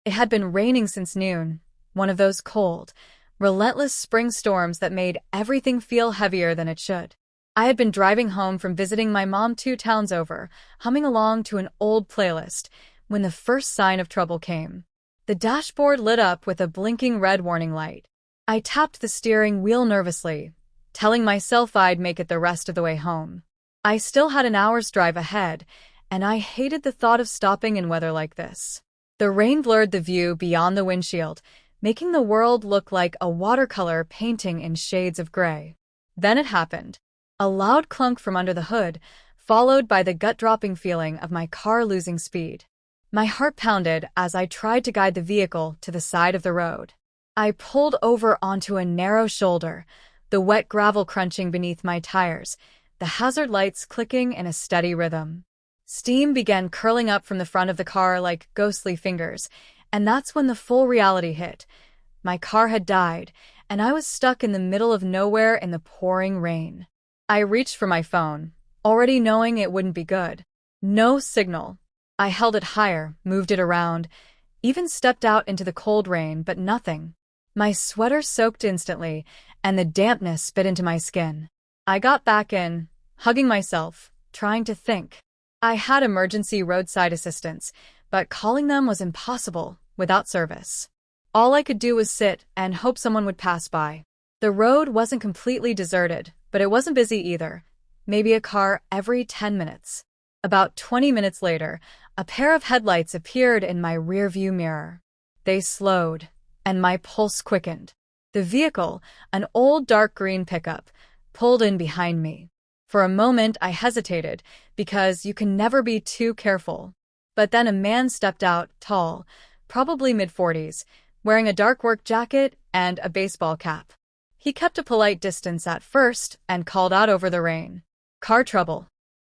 It had been raining since noon, one of those cold, relentless spring storms that made everything feel heavier than it should. I had been driving home from visiting my mom 2 towns over, humming along to an old playlist, when the first sign of trouble came. The dashboard lit up with a blinking red warning light. I tapped the steering wheel nervously, telling myself I'd make it the rest of the way home. I still had an hour's drive ahead, and I hated the thought of stopping in weather like this. The rain blurred the view beyond the windshield, making the world look like a watercolor painting in shades of gray. Then it happened. A loud clunk from under the hood, followed by the gut-dropping feeling of my car losing speed. My heart pounded as I tried to guide the vehicle to the side of the road. I pulled over onto a narrow shoulder, the wet gravel crunching beneath my tires, the hazard lights clicking in a steady rhythm. Steam began curling up from the front of the car like ghostly fingers, and that's when the full reality hit. My car had died, and I was stuck in the middle of nowhere in the pouring rain. I reached for my phone, already knowing it wouldn't be good. No signal. I held it higher, moved it around, even stepped out into the cold rain, but nothing. My sweater soaked instantly, and the dampness spit into my skin. I got back in, hugging myself, trying to think. I had emergency roadside assistance, but calling them was impossible without service. All I could do was sit and hope someone would pass by. The road wasn't completely deserted, but it wasn't busy either. Maybe a car every 10 minutes. About 20 minutes later, a pair of headlights appeared in my rearview mirror. They slowed, and my pulse quickened. The vehicle, an old dark green pickup, pulled in behind me. For a moment I hesitated, because you can never be too careful. But then a man stepped out, tall, probably mid-40s, wearing a dark work jacket and a baseball cap. He kept a polite distance at first and called out over the rain. "Car trouble."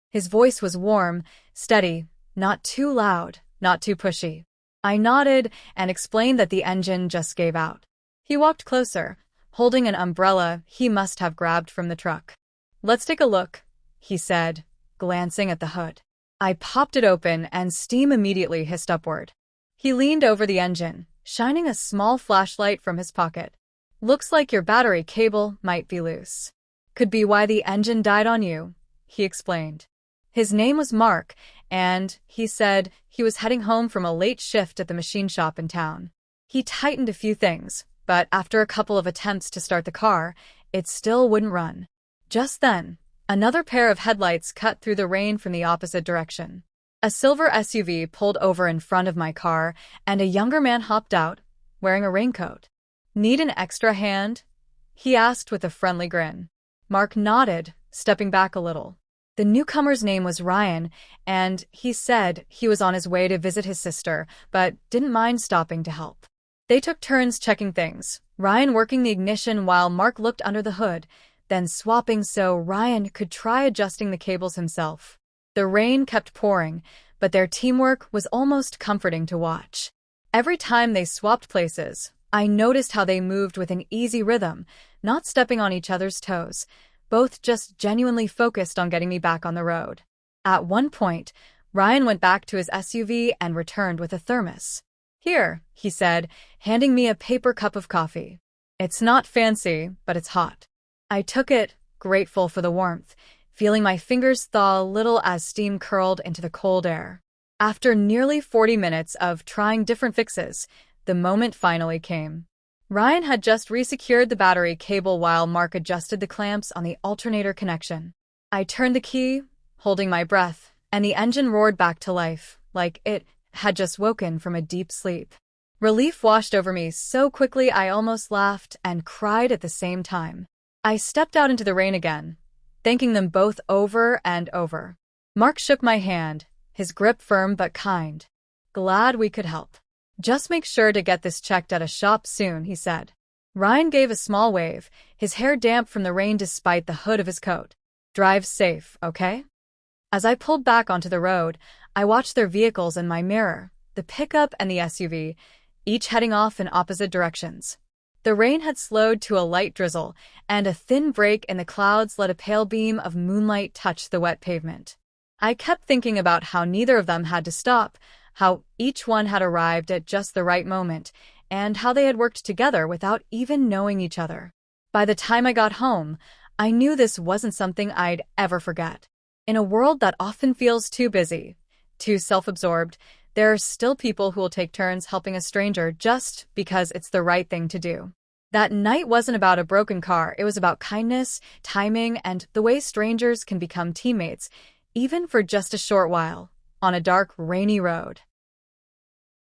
His voice was warm, steady, not too loud, not too pushy. I nodded and explained that the engine just gave out. He walked closer, holding an umbrella he must have grabbed from the truck. "Let's take a look," he said, glancing at the hood. I popped it open and steam immediately hissed upward. He leaned over the engine, shining a small flashlight from his pocket. "Looks like your battery cable might be loose. Could be why the engine died on you," he explained. His name was Mark, and he said he was heading home from a late shift at the machine shop in town. He tightened a few things, but after a couple of attempts to start the car, it still wouldn't run. Just then, another pair of headlights cut through the rain from the opposite direction. A silver SUV pulled over in front of my car, and a younger man hopped out, wearing a raincoat. "Need an extra hand?" he asked with a friendly grin. Mark nodded, stepping back a little. The newcomer's name was Ryan, and he said he was on his way to visit his sister, but didn't mind stopping to help. They took turns checking things, Ryan working the ignition while Mark looked under the hood, then swapping so Ryan could try adjusting the cables himself. The rain kept pouring, but their teamwork was almost comforting to watch. Every time they swapped places, I noticed how they moved with an easy rhythm, not stepping on each other's toes, both just genuinely focused on getting me back on the road. At one point, Ryan went back to his SUV and returned with a thermos. "Here," he said, handing me a paper cup of coffee. "It's not fancy, but it's hot." I took it, grateful for the warmth, feeling my fingers thaw a little as steam curled into the cold air. After nearly 40 minutes of trying different fixes, the moment finally came. Ryan had just resecured the battery cable while Mark adjusted the clamps on the alternator connection. I turned the key, holding my breath, and the engine roared back to life, like it had just woken from a deep sleep. Relief washed over me so quickly I almost laughed and cried at the same time. I stepped out into the rain again, thanking them both over and over. Mark shook my hand, his grip firm but kind. "Glad we could help. Just make sure to get this checked at a shop soon," he said. Ryan gave a small wave, his hair damp from the rain despite the hood of his coat. "Drive safe, okay?" As I pulled back onto the road, I watched their vehicles in my mirror, the pickup and the SUV, each heading off in opposite directions. The rain had slowed to a light drizzle, and a thin break in the clouds let a pale beam of moonlight touch the wet pavement. I kept thinking about how neither of them had to stop, how each one had arrived at just the right moment, and how they had worked together without even knowing each other. By the time I got home, I knew this wasn't something I'd ever forget. In a world that often feels too busy, too self-absorbed, there are still people who will take turns helping a stranger just because it's the right thing to do. That night wasn't about a broken car, it was about kindness, timing, and the way strangers can become teammates, even for just a short while, on a dark, rainy road.